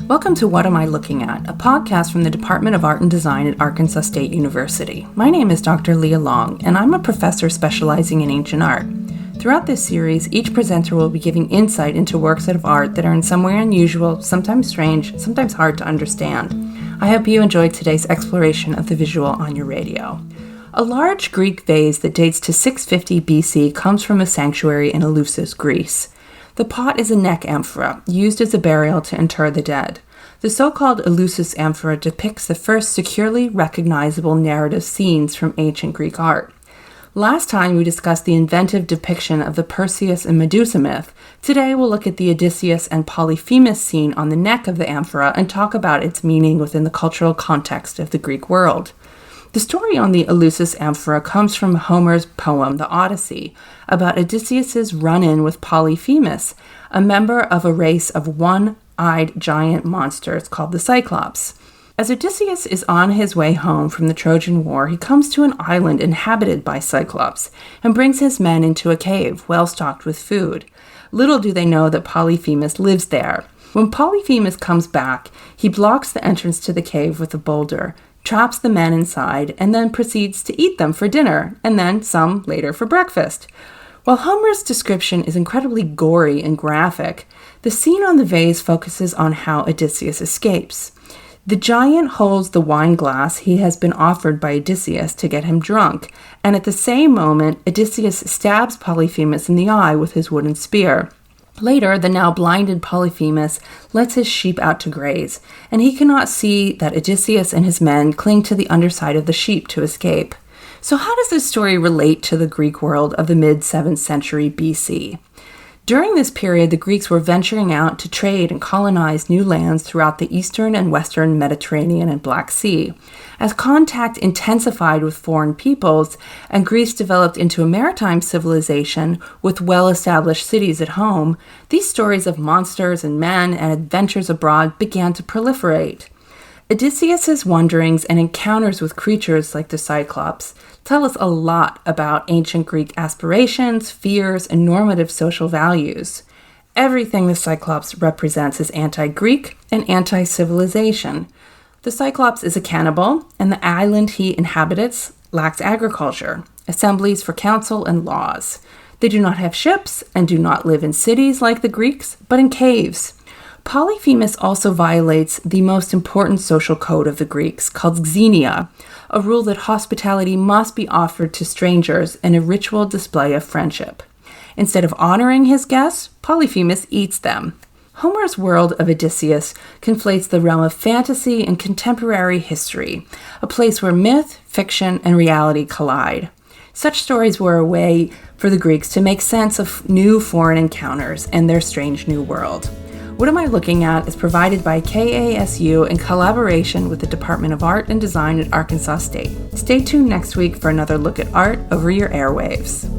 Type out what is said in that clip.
Welcome to What Am I Looking At, a podcast from the Department of Art and Design at Arkansas State University. My name is Dr. Leah Long, and I'm a professor specializing in ancient art. Throughout this series, each presenter will be giving insight into works of art that are in some way unusual, sometimes strange, sometimes hard to understand. I hope you enjoyed today's exploration of the visual on your radio. A large Greek vase that dates to 650 BC comes from a sanctuary in Eleusis, Greece. The pot is a neck amphora, used as a burial to inter the dead. The so-called Eleusis amphora depicts the first securely recognizable narrative scenes from ancient Greek art. Last time we discussed the inventive depiction of the Perseus and Medusa myth. Today we'll look at the Odysseus and Polyphemus scene on the neck of the amphora and talk about its meaning within the cultural context of the Greek world. The story on the Eleusis amphora comes from Homer's poem, The Odyssey, about Odysseus' run-in with Polyphemus, a member of a race of one-eyed giant monsters called the Cyclops. As Odysseus is on his way home from the Trojan War, he comes to an island inhabited by Cyclops and brings his men into a cave well-stocked with food. Little do they know that Polyphemus lives there. When Polyphemus comes back, he blocks the entrance to the cave with a boulder, traps the men inside, and then proceeds to eat them for dinner, and then some later for breakfast. While Homer's description is incredibly gory and graphic, the scene on the vase focuses on how Odysseus escapes. The giant holds the wine glass he has been offered by Odysseus to get him drunk, and at the same moment, Odysseus stabs Polyphemus in the eye with his wooden spear. Later, the now blinded Polyphemus lets his sheep out to graze, and he cannot see that Odysseus and his men cling to the underside of the sheep to escape. So how does this story relate to the Greek world of the mid-7th century BC? During this period, the Greeks were venturing out to trade and colonize new lands throughout the eastern and western Mediterranean and Black Sea. As contact intensified with foreign peoples and Greece developed into a maritime civilization with well-established cities at home, these stories of monsters and men and adventures abroad began to proliferate. Odysseus' wanderings and encounters with creatures like the Cyclops tell us a lot about ancient Greek aspirations, fears, and normative social values. Everything the Cyclops represents is anti-Greek and anti-civilization. The Cyclops is a cannibal, and the island he inhabits lacks agriculture, assemblies for council, and laws. They do not have ships and do not live in cities like the Greeks, but in caves. Polyphemus also violates the most important social code of the Greeks, called xenia, a rule that hospitality must be offered to strangers in a ritual display of friendship. Instead of honoring his guests, Polyphemus eats them. Homer's world of Odysseus conflates the realm of fantasy and contemporary history, a place where myth, fiction, and reality collide. Such stories were a way for the Greeks to make sense of new foreign encounters and their strange new world. What Am I Looking At is provided by KASU in collaboration with the Department of Art and Design at Arkansas State. Stay tuned next week for another look at art over your airwaves.